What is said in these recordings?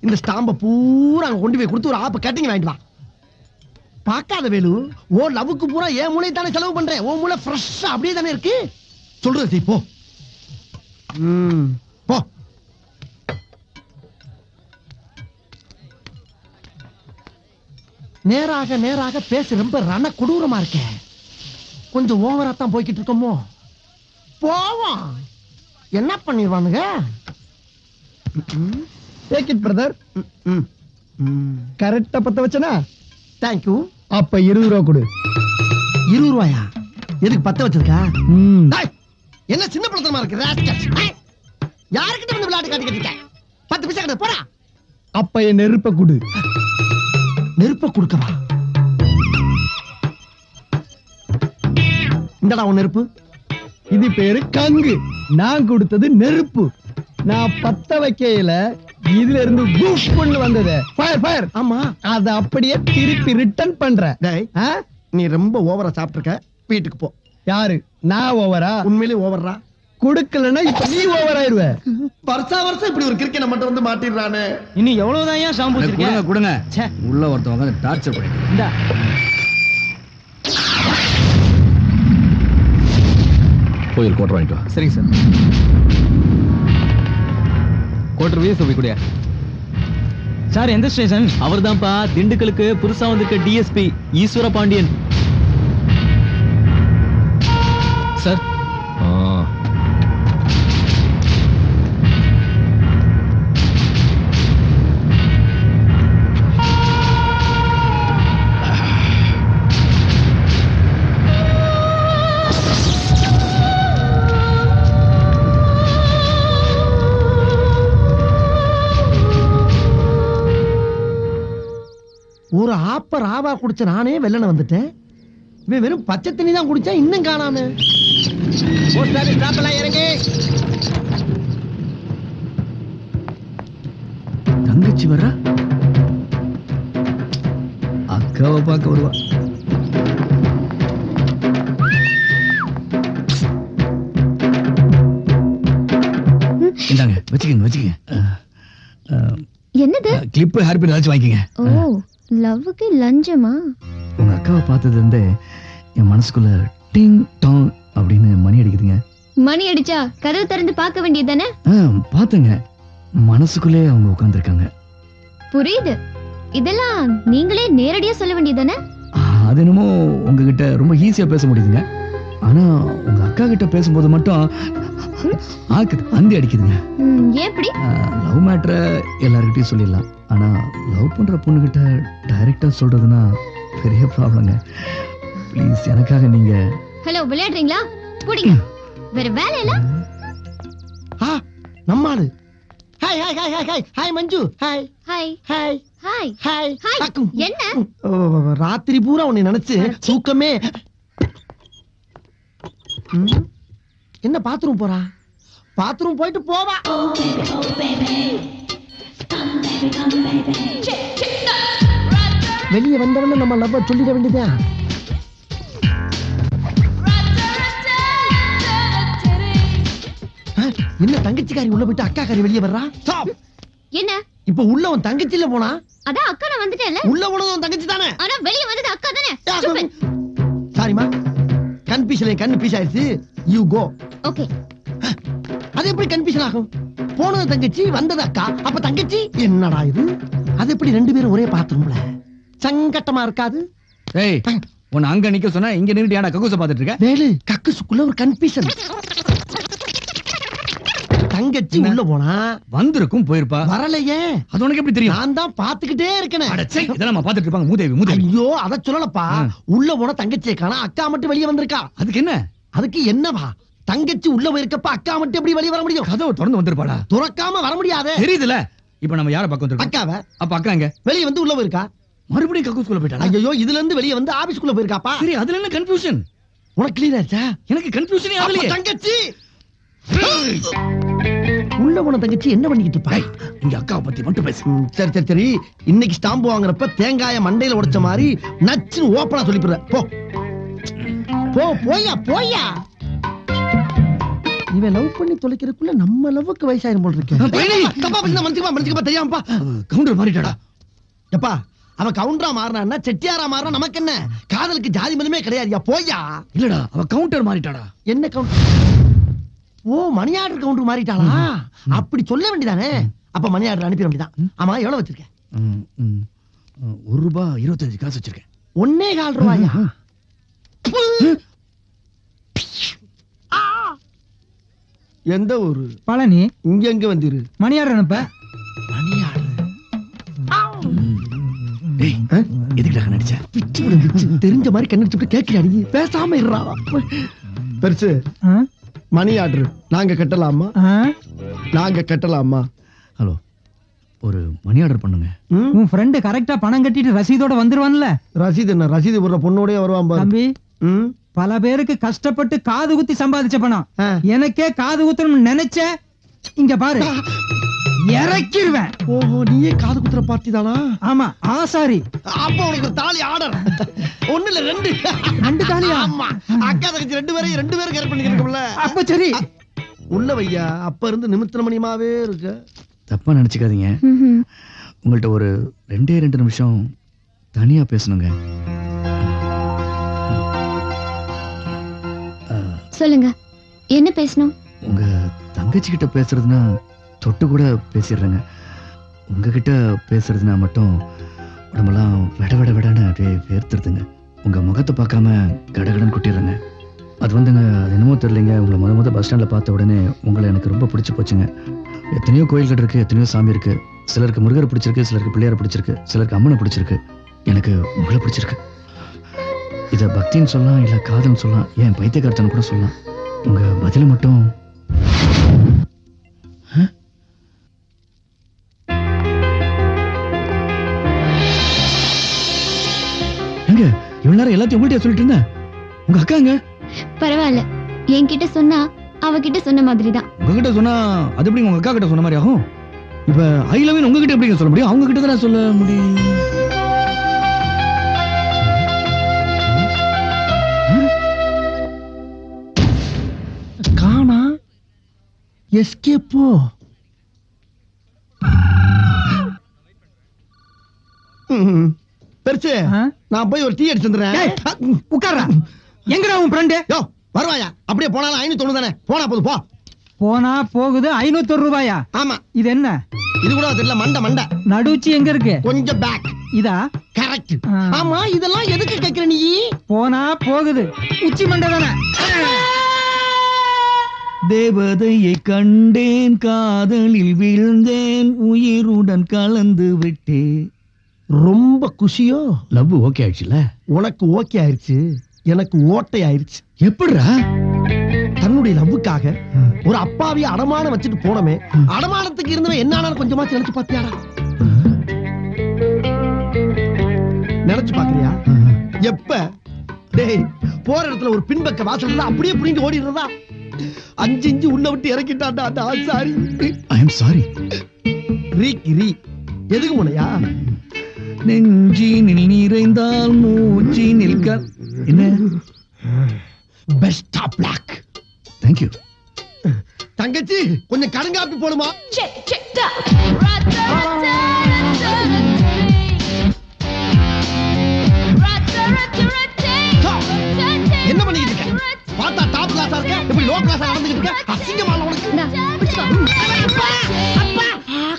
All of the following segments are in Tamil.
இந்த ஸ்டாம்ப பூரா அங்க கொண்டு போய் கொடுத்து ஒரு ஆப்ப கட்டிங் வாங்கிட்டு வா. பாக்காத வேலு, ஓ லவ்வுக்கு பூரா என் மூளை தானே செலவு பண்றேன். ஓ மூளை ஃப்ரெஷ்ஷா அப்படியே தானே இருக்கு. சொல்றது போ. போ. நேராக நேராக பேச ரொம்ப ரண கொடூரமா இருக்க. கொஞ்சம் ஓவரா தான் போய்கிட்டு இருக்கோமோ. போவோம். என்ன பண்ணிடுவானுங்க? Take it brother. கரெக்டா பத்த வச்சனா? தேங்க்யூ. அப்ப 20 ரூபா கொடு. 20 ரூபாயா? எதுக்கு பத்த வச்சிருக்கா? என்ன சின்ன பழத்தனமா இருக்கு ராஸ்கல். யாருக்கிட்ட வந்து விளையாட்டு காட்டி கட்டிக்க? 10 பைசா கிட்ட போடா. அப்ப என் நெருப்ப கொடு. நெருப்ப கொடுக்கவா? இந்தடா உன் நெருப்பு. இது பேரு கங்கு. நான் கொடுத்தது நெருப்பு. நான் பத்த வைக்கையில இதுல இருந்து கூப்புன்னு வந்தது. Fire fire. ஆமா, அத அப்படியே திருப்பி ரிட்டர்ன் பண்றேன். டேய், நீ ரொம்ப ஓவரா சாப்பிட்டுருக்க. வீட்டுக்கு போ. யாரு? நான் ஓவரா? உண்மையிலேயே ஓவரா. கொடுக்கலன்னா இப்ப நீ ஓவர் ஆயிருவ. வருஷம் இப்படி ஒரு கிரிக்கெட் மட்டும் வந்து மாட்டிடுறானே. இன்னும் எவ்வளவுதான் ஏன் ஷாம்பு வச்சிருக்கீங்க? கொடுங்க. உள்ள ஒருத்தவங்க டார்ச்சர் பண்ணிட்டு. இந்தா. கோயில் கோட்டர் வாங்கிட்டு வா. சரிங்க சார். கோட்டர் வீஸ் கூடிய சார். எந்த ஸ்டேஷன்? அவர் தான்ப்பா திண்டுக்கலுக்கு புதுசா வந்திருக்க டிஎஸ்பி ஈஸ்வர பாண்டியன் சார். ஒரு ஆப்ப ராவா குடிச்ச நானே வெள்ளன வந்துட்டேன். இவன் வெறும் பச்சை தண்ணி தான் குடிச்சா இன்னும் காணாம. இறங்கி தங்கச்சி வர்றா. அக்காவை பார்க்க வருவா. இந்தாங்க வச்சுக்கங்க. என்னது? கிளிப் ஹேர்பின் ஏதாச்சும் வாங்கிக்கங்க. ஓ, லவ்வுக்கு லஞ்சமா? உங்க அக்காவை பார்த்தது வந்து என் மனசுக்குள்ள டிங் டாங் அப்படின்னு மணி அடிக்குதுங்க. மணி அடிச்சா கதவு திறந்து பார்க்க வேண்டியதானே? பாத்துங்க, மனசுக்குள்ளே அவங்க உட்கார்ந்துருக்காங்க. புரியுது. இதெல்லாம் நீங்களே நேரடியா சொல்ல வேண்டியதானே? அது என்னமோ உங்ககிட்ட ரொம்ப ஈஸியா பேச முடியுதுங்க. ஆனா உங்க அக்கா கிட்ட பேசும்போது மட்டும் ஆக்குது அடிக்குதுங்க. எப்படி? லவ் மேட்டரை எல்லார்கிட்டயும் சொல்லிடலாம். ஆனா லவ் பண்ற பொண்ணு கிட்ட டைரக்டா சொல்றதுன்னா பெரிய ப்ராப்ளங்க. ப்ளீஸ் எனக்காக நீங்க. ஹலோ, விளையாடுறீங்களா? புடிங்க. வேற வேலை இல்ல? நம்மாளு. Hi hi hi hi hi Manju. Hi hi hi hi hi. என்ன? ராத்திரி பூரா உன்னை நினைச்சு தூக்கமே. என்ன பாத்ரூம் போறா? பாத்ரூம் போயிட்டு போவா. வெளியே வந்தவன நம்ம லவ் சொல்லிட வேண்டியதா. என்ன தங்கச்சிக்காரி உள்ள போயிட்டு அக்காக்காரி வெளியே வர்றா? என்ன இப்ப உள்ள உன் தங்கச்சில போனா? அதான் அக்கா நான் வந்துட்டேன்ல. உள்ள போனது உன் தங்கச்சி தானே? ஆனா வெளியே வந்தது அக்கா தானே. சாரிமா, கன்ஃபியூஷன் கன்ஃபியூஸ் ஆயிடுச்சு. You go. ஓகே. அது எப்படி கன்ஃபியூஷன் ஆகும்? போனது தங்கச்சி, வந்தது அக்கா. அப்ப தங்கச்சி என்னடா இது? அது எப்படி ரெண்டு பேரும் ஒரே பாத்ரூம்ல? சங்கட்டமா இருக்காது? ஏய், உன்னை அங்க நிக்க சொன்னா இங்க நின்னுட்டு ஏன்டா கக்கூச பாத்துட்டு இருக்க? வேலு, கக்குசுக்குள்ள ஒரு கன்ஃபியூஷன். தங்கச்சி உள்ள போனா வந்திருக்கும், போயிருப்பா. வரலையே. அது உனக்கு எப்படி தெரியும்? நான் தான் பாத்துக்கிட்டே இருக்கேன். இதெல்லாம் நம்ம பாத்துட்டு இருப்பாங்க. மூதேவி. ஐயோ, அத சொல்லலப்பா. உள்ள போன தங்கச்சியை காணா, அக்கா மட்டும் வெளியே வந்திருக்கா. அதுக்கு என்ன? அதுக்கு என்னவா? தங்கச்சி உள்ள போயிருக்கப்ப அக்கா மட்டும் எப்படி வெளியே வர முடியும்? கதவை திறந்து வந்திருப்பாடா. துறக்காம வர முடியாது. தெரியுதுல. இப்ப நம்ம யார பக்கம் வந்திருக்கோம்? அக்காவை. அப்ப அக்கா எங்க? வெளியே வந்து உள்ள போயிருக்கா. மறுபடியும் கக்கூஸ்குள்ள போயிட்டாளா? ஐயோ, இதுல இருந்து வெளியே வந்து ஆபீஸ்க்குள்ள போயிருக்காப்பா. சரி, அதுல என்ன கன்ஃபியூஷன்? உனக்கு கிளியர் ஆச்சா? எனக்கு கன்ஃபியூஷனே ஆகலையே. தங்கச்சி உள்ள போன தங்கச்சி என்ன பண்ணிக்கிட்டு இருப்பா? இங்க அக்காவை பத்தி மட்டும் பேசு. சரி சரி சரி. இன்னைக்கு ஸ்டாம்பு வாங்குறப்ப தேங்காய மண்டையில உடைச்ச மாதிரி நச்சுன்னு ஓப்பனா சொல்லிடுற. போ போ. போயா போயா. இவன் லவ் பண்ணி தொலைக்கிறதுக்குள்ள நம்ம லவ்வுக்கு வயசாயிரும் போல் இருக்கு. தப்பா பேசினா மன்னிச்சுக்கப்பா தெரியாமப்பா. கவுண்டர் மாறிட்டாடா. எப்பா அவ கவுண்டரா மாறினா செட்டியாரா மாறினா நமக்கு என்ன? காதலுக்கு ஜாதி மதமே கிடையாதுயா. போயா. இல்லடா அவ கவுண்டர் மாறிட்டாடா. என்ன கவுண்டர்? ஓ மணி ஆர்டர் கவுண்டர் மாறிட்டாளா? அப்படி சொல்ல வேண்டியதானே. அப்ப மணி ஆர்டர் அனுப்பிட வேண்டியதான். ஆமா எவ்வளவு வச்சிருக்க? ₹1.25 வச்சிருக்கேன். 1.25 ரூபாயா? எந்த ஊரு? பழனி. இங்க எங்க வந்திரு? மணியார் அனுப்ப. மணி ஆர்டர் டேய் எதுக்குடா நடிச்ச? பிச்சு விடுச்சு. தெரிஞ்ச மாதிரி கண்ணடிச்சுட்டு கேட்கிறாடி. பேசாம இருறா. பெருசு மணி ஆர்டர் நாங்க கட்டலாமா? நாங்க கட்டலாமா? ஹலோ ஒரு மணி ஆர்டர் பண்ணுங்க. உன் ஃப்ரெண்ட் கரெக்டா பணம் கட்டிட்டு ரசீதோட வந்துருவான்ல. ரசீது என்ன? ரசீது போடுற பொண்ணோடய வருவான் பாரு. தம்பி பல பேருக்கு கஷ்டப்பட்டு காது குத்தி சம்பாதிச்ச பணம். எனக்கே காது குத்தணும்னு நினைச்ச இங்க பாரு இறக்கிடுவேன். ஓஹோ நீயே காது குத்துற பார்ட்டி தானா? ஆமா ஆசாரி. அப்ப உனக்கு ஒரு தாலி ஆர்டர். ஒண்ணு இல்ல ரெண்டு தாலியா? ஆமா அக்கா தங்கச்சி 2 பேரும் கேர் பண்ணிக்கிறோம்ல. அப்ப சரி உள்ள வையா. அப்ப இருந்து நிமித்திர மணியமாவே இருக்கு. தப்பா நினைச்சுக்காதீங்க. உங்கள்ட்ட ஒரு 2 நிமிஷம் தனியா பேசணுங்க. சொல்லுங்க என்ன பேசணும்? உங்க தங்கச்சி கிட்ட பேசுறதுன்னா தொட்டு கூட பேசிடுறேங்க. உங்ககிட்ட பேசுறதுனா மட்டும் உடம்பெல்லாம் விடன்னு அப்படியே வேர்த்துருதுங்க. உங்க முகத்தை பார்க்காம கடகடன்னு குட்டிடுறேங்க. அது வந்துங்க அது என்னமோ தெரியலைங்க. உங்களை முத பஸ் ஸ்டாண்டில் பார்த்த உடனே உங்களை எனக்கு ரொம்ப பிடிச்சி போச்சுங்க. எத்தனையோ கோயில்கள் இருக்கு, எத்தனையோ சாமி இருக்கு. சிலருக்கு முருகரை பிடிச்சிருக்கு, சிலருக்கு பிள்ளையாரை பிடிச்சிருக்கு, சிலருக்கு அம்மனை பிடிச்சிருக்கு. எனக்கு உங்களை பிடிச்சிருக்கு. இதை பக்தின்னு சொல்லலாம், இல்லை காதல்னு சொல்லலாம், ஏன் பைத்தியக்காரத்தன்னு கூட சொல்லலாம். உங்க பதில மட்டும் எங்க இவ்வளவு நேரம் எல்லாத்தையும் உங்கள்கிட்ட சொல்லிட்டு இருந்தேன். உங்க அக்காங்க பரவாயில்ல என்கிட்ட சொன்னா அவகிட்ட சொன்ன மாதிரி தான். உங்ககிட்ட சொன்னா அது எப்படி உங்க அக்கா கிட்ட சொன்ன மாதிரி ஆகும்? இப்ப ஐ லவ் யூ உங்ககிட்ட எப்படி சொல்ல முடியும்? அவங்க கிட்ட தான் சொல்ல முடியும். காணா எஸ்கேப்போ. பெருசு நான் போய் ஒரு டீ அடிச்சு வந்துடுறேன். உட்கார்றா. எங்கடா உன் ஃப்ரெண்டு? யோ வருவாயா? அப்படியே போனாலும் 590 தானே. போனா போது போ. போனா போகுது 501 ரூபாயா? ஆமா. இது என்ன? இது கூட தெரியல. மண்டை நடுச்சி எங்க இருக்கு? கொஞ்சம் பேக். இதா? கரெக்ட். ஆமா இதெல்லாம் எதுக்கு கேக்குற நீ? போனா போகுது உச்சி மண்டை தானே. தேவதையை கண்டேன், காதலில் விழுந்தேன், உயிருடன் கலந்து விட்டேன். ரொம்ப குஷியோ? லவ் ஓகே ஆயிடுச்சுல? உனக்கு ஓகே ஆயிடுச்சு, எனக்கு ஓட்டை ஆயிடுச்சு. எப்படிடா? தன்னுடைய லவ்வுக்காக ஒரு அப்பாவிய அடமானம் வச்சுட்டு போனமே, அடமானத்துக்கு இருந்தவன் என்ன கொஞ்சமாச்சு நினைச்சு பாத்தியாடா? நினைச்சு பாக்குறியா? எப்ப? டேய் போற இடத்துல ஒரு பின்பக்க வாசல் இருந்தா அப்படியே புடிங்கி ஓடிடுறதா? 5 இன்ச்சு உள்ள விட்டு இறக்கிட்டான்டா அந்த ஆசாரி. ஐ அம் சாரி. ரீ எதுக்கு முனையா? நெஞ்சினில் நிறைந்தால் மூச்சி நிற்க. என்ன? Best of luck. Thank you. தங்கச்சி கொஞ்சம் கடுங்காப்பி போடுமா? என்ன பண்ணிட்டு இருக்க? பார்த்தா டாப் கிளாஸா இருக்க, இப்படி லோ கிளாஸா நடந்துகிட்டு இருக்க. அசிங்கமா உனக்கு.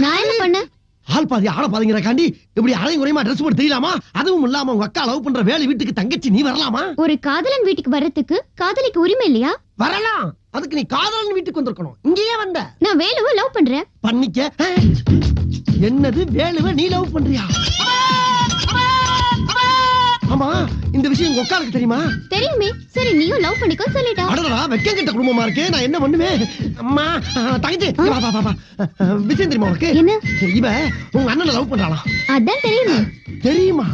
நான் என்ன பண்ணேன்? ஆள் பாதி ஆள பாதிங்கிற காண்டி இப்படி அரையும் குறையுமா ட்ரெஸ் போட்டு தெரியலாமா? அதுவும் இல்லாம உங்க அக்கா லவ் பண்ற வேலை வீட்டுக்கு தங்கச்சி நீ வரலாமா? ஒரு காதலன் வீட்டுக்கு வர்றதுக்கு காதலிக்கு உரிமை இல்லையா? வரலாம். அதுக்கு நீ காதலன் வீட்டுக்கு வந்திருக்கணும். இங்கேயே வந்த. நான் வேலுவை லவ் பண்றேன். பண்ணிக்க. என்னது வேலுவை நீ லவ் பண்றியா? ஆமா இந்த விஷயம் உங்க அக்காளுக்கு தெரியுமா? தெரியுமே. சரி நீயும் லவ் பண்ணிக்கோ சொல்லிட்டா. அடடா வெக்கம் கெட்ட குடும்பமா இருக்கே. நான் என்ன பண்ணுவேன்? அம்மா தங்கச்சி வா. விஷயம் தெரியுமா உனக்கு? என்ன? இவ உங்க அண்ணனை லவ் பண்றாளா? அதான் தெரியுமே. தெரியுமா?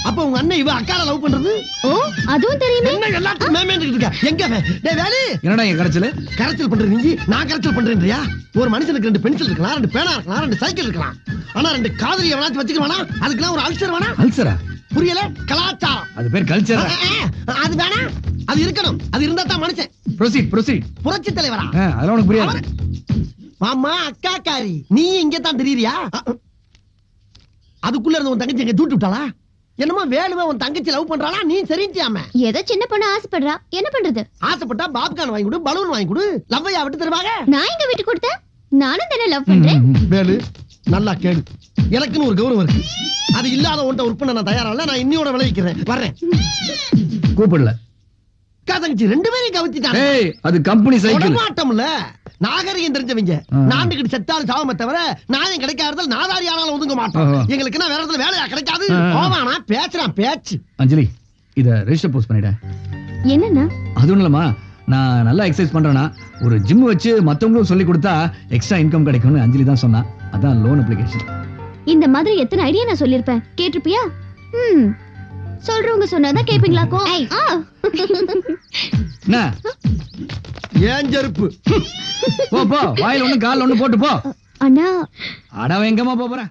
அப்ப உங்க அண்ணன் இவ அக்கால லவ் பண்றது? ஓ அதுவும் தெரியுமே. என்ன எல்லாத்துக்கும் மேமேன்ட்டு இருக்க? எங்க அவன்? டேய் வேலு என்னடா என் கரைச்சல் பண்ற நீ? நான் கரைச்சல் பண்றேன்றியா? ஒரு மனுஷனுக்கு 2 பென்சில் இருக்கலாம், 2 பேனா இருக்கலாம், 2 சைக்கிள் இருக்கலாம். ஆனா 2 காதலி எவனாச்சும் வச்சுக்கவானா? அதுக்கெல்லாம் ஒரு அல்சர் வேணா? அல்சரா? புரியல? கலாச்சாரம். அது பேர் கல்ச்சர். அது வேணா? அது இருக்கணும். அது இருந்தா தான் மனுஷன். ப்ரொசீட் புரட்சி தலைவரா? அதெல்லாம் உனக்கு புரியாது. மாமா அக்காக்காரி நீ இங்க தான் திரியறியா? அதுக்குள்ள இருந்து உன் தங்கச்சி எங்க தூட்டி விட்டாளா? என்னமோ வேணுமே உன் தங்கச்சி லவ் பண்றாளா? நீ சரிஞ்சியாம? ஏதோ சின்ன பொண்ணு ஆசைப்படுறா, என்ன பண்றது? ஆசைப்பட்டா பாப்கார்ன் வாங்கி கொடு, பலூன் வாங்கி கொடு, லவ்வையா விட்டு தருவாங்க. நான் எங்க விட்டு கொடுத்தேன்? நானும் தானே லவ் பண்றேன். வேலு நல்லா கேளு, எனக்குன்னு ஒரு கௌரவம் இருக்கு. அது இல்லாத உன்ட்ட ஒர்க் பண்ண நான் தயாரா இல்ல. நான் இன்னியோட விளைவிக்கிறேன், வர்றேன். கூப்பிடல. அக்கா தங்கச்சி ரெண்டு பேரையும் கவுத்திட்டாங்க. ஏய், அது கம்பெனி சைக்கிள். மாட்டோம்ல, நாகரிகம் தெரிஞ்சவங்க. நாண்டுகிட்டு செத்தாலும் சாவமே தவிர நியாயம் கிடைக்காததால் நாதாரி ஆனாலும் ஒதுங்க மாட்டோம். எங்களுக்கு என்ன வேற இடத்துல வேலையா கிடைக்காது. போவானா பேசுறான் பேச்சு. அஞ்சலி, இத ரெஜிஸ்டர் போஸ்ட் பண்ணிட. என்னன்னா? அது ஒண்ணும் இல்லம்மா, நான் நல்லா எக்ஸசைஸ் பண்றேனா, ஒரு ஜிம் வச்சு மத்தவங்களும் சொல்லி கொடுத்தா எக்ஸ்ட்ரா இன்கம் கிடைக்கும்னு அஞ்சலி தான் சொன்னா. அதான் லோன் அப்ளிகேஷன். இந்த மாதிரி எத்தனை ஐடியா நான் சொல்லிருப்பேன், கேட்டிருப்பியா? சொல்றவங்க சொன்னாதான் கேப்பீங்களாக்கும். என்ன ஏன் செருப்பு? போ வாயில ஒண்ணு கால் ஒண்ணு போட்டு போ. அண்ணா அடவ எங்கம்மா போறேன்.